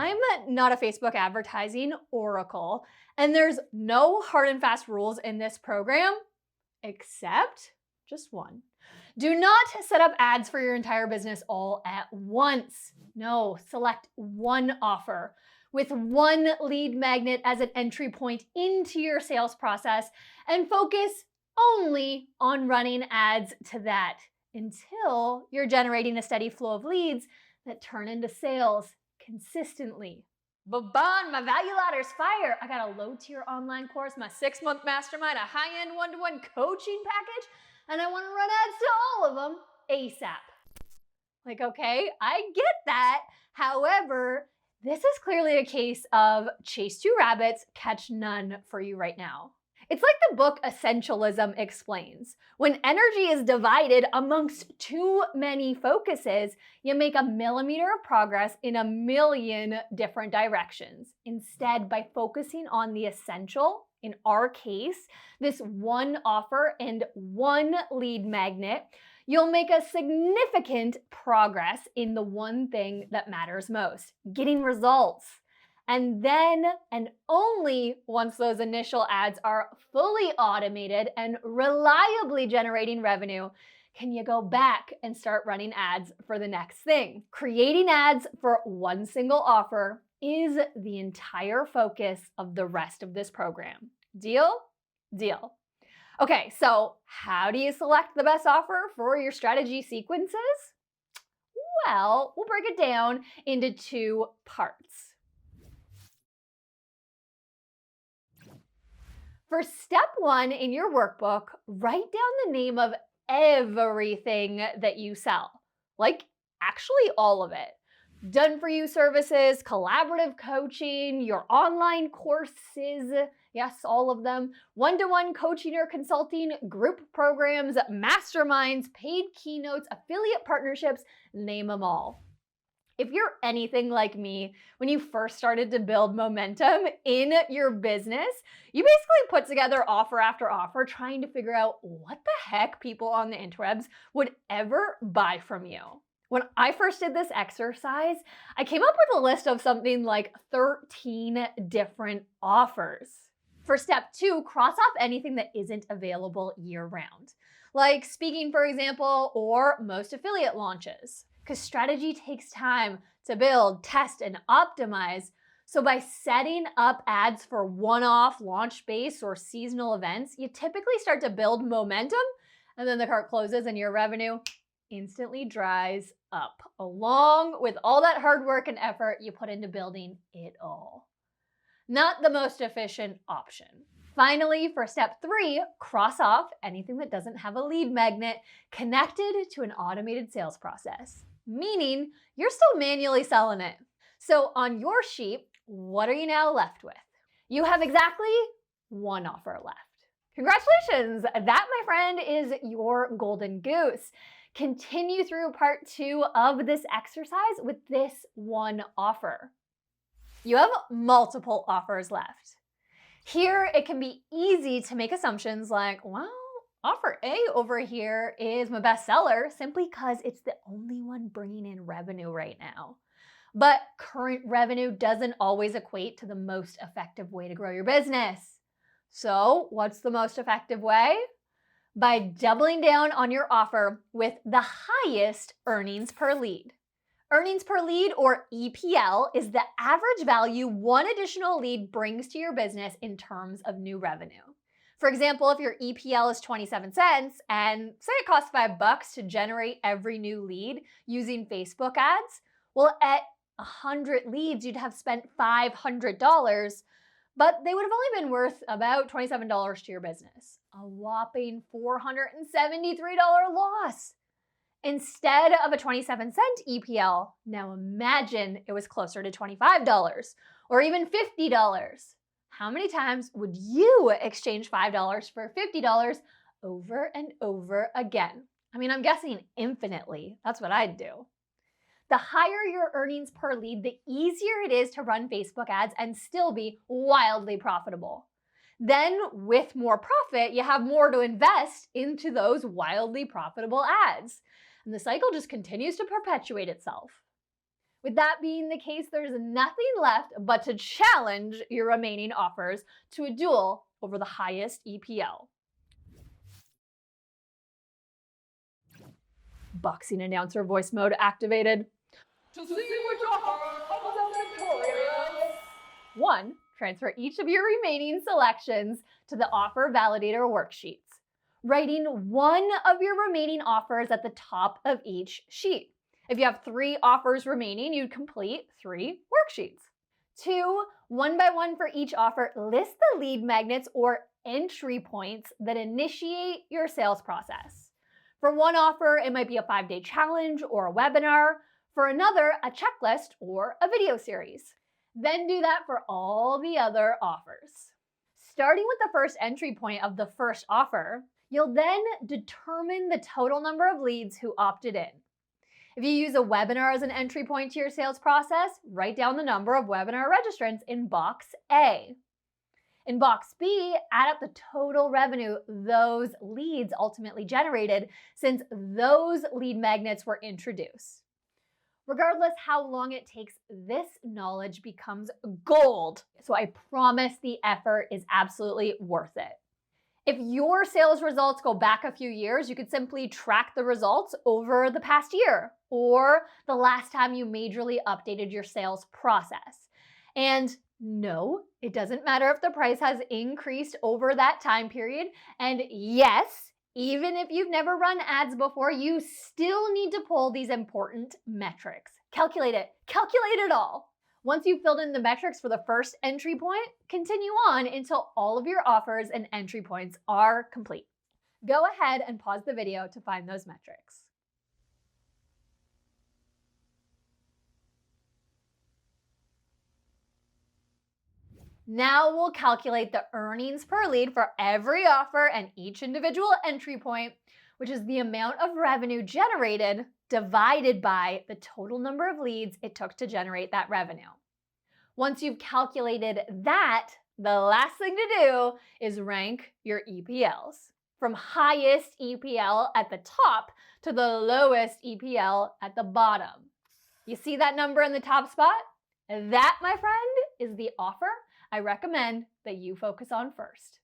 I'm not a Facebook advertising oracle, and there's no hard and fast rules in this program, except just one. Do not set up ads for your entire business all at once. No, select one offer with one lead magnet as an entry point into your sales process and focus only on running ads to that until you're generating a steady flow of leads that turn into sales consistently. Babon, my value ladder's fire. I got a low tier online course, my 6-month mastermind, a high-end one-to-one coaching package, and I want to run ads to all of them ASAP. Like, okay, I get that. However, this is clearly a case of chase two rabbits, catch none for you right now. It's like the book Essentialism explains. When energy is divided amongst too many focuses, you make a millimeter of progress in a million different directions. Instead, by focusing on the essential, in our case, this one offer and one lead magnet, you'll make a significant progress in the one thing that matters most, getting results. And then, and only once those initial ads are fully automated and reliably generating revenue, can you go back and start running ads for the next thing. Creating ads for one single offer is the entire focus of the rest of this program. Deal? Deal. Okay, so how do you select the best offer for your strategy sequences? Well, we'll break it down into two parts. For step one in your workbook, write down the name of everything that you sell. Like, actually all of it. Done-for-you services, collaborative coaching, your online courses, yes, all of them, one-to-one coaching or consulting, group programs, masterminds, paid keynotes, affiliate partnerships, name them all. If you're anything like me, when you first started to build momentum in your business, you basically put together offer after offer trying to figure out what the heck people on the interwebs would ever buy from you. When I first did this exercise, I came up with a list of something like 13 different offers. For step two, cross off anything that isn't available year-round, like speaking, for example, or most affiliate launches. Because strategy takes time to build, test, and optimize. So by setting up ads for one-off launch-based or seasonal events, you typically start to build momentum, and then the cart closes and your revenue instantly dries up, along with all that hard work and effort you put into building it all. Not the most efficient option. Finally, for step three, cross off anything that doesn't have a lead magnet connected to an automated sales process, meaning you're still manually selling it. So on your sheet, what are you now left with? You have exactly one offer left. Congratulations! That, my friend, is your golden goose. Continue through part two of this exercise with this one offer. You have multiple offers left. Here, it can be easy to make assumptions like, well, offer A over here is my best seller simply because it's the only one bringing in revenue right now. But current revenue doesn't always equate to the most effective way to grow your business. So what's the most effective way? By doubling down on your offer with the highest earnings per lead. Earnings per lead, or EPL, is the average value one additional lead brings to your business in terms of new revenue. For example, if your EPL is 27 cents and say it costs $5 to generate every new lead using Facebook ads, well, at 100 leads, you'd have spent $500, but they would have only been worth about $27 to your business. A whopping $473 loss. Instead of a 27-cent EPL, now imagine it was closer to $25 or even $50. How many times would you exchange $5 for $50 over and over again? I mean, I'm guessing infinitely. That's what I'd do. The higher your earnings per lead, the easier it is to run Facebook ads and still be wildly profitable. Then with more profit, you have more to invest into those wildly profitable ads. And the cycle just continues to perpetuate itself. With that being the case, there's nothing left but to challenge your remaining offers to a duel over the highest EPL. Boxing announcer voice mode activated. To see which offer comes out victorious. 1. Transfer each of your remaining selections to the offer validator worksheets, writing one of your remaining offers at the top of each sheet. If you have 3 offers remaining, you'd complete 3 worksheets. 2. One by one for each offer, list the lead magnets or entry points that initiate your sales process. For one offer, it might be a 5-day challenge or a webinar. For another, a checklist or a video series. Then do that for all the other offers. Starting with the first entry point of the first offer, you'll then determine the total number of leads who opted in. If you use a webinar as an entry point to your sales process, write down the number of webinar registrants in box A. In box B, add up the total revenue those leads ultimately generated since those lead magnets were introduced. Regardless how long it takes, this knowledge becomes gold. So I promise the effort is absolutely worth it. If your sales results go back a few years, you could simply track the results over the past year or the last time you majorly updated your sales process. And no, it doesn't matter if the price has increased over that time period. And yes, even if you've never run ads before, you still need to pull these important metrics. Calculate it all. Once you've filled in the metrics for the first entry point, continue on until all of your offers and entry points are complete. Go ahead and pause the video to find those metrics. Now we'll calculate the earnings per lead for every offer and each individual entry point, which is the amount of revenue generated divided by the total number of leads it took to generate that revenue. Once you've calculated that, the last thing to do is rank your EPLs from highest EPL at the top to the lowest EPL at the bottom. You see that number in the top spot? That, my friend, is the offer I recommend that you focus on first.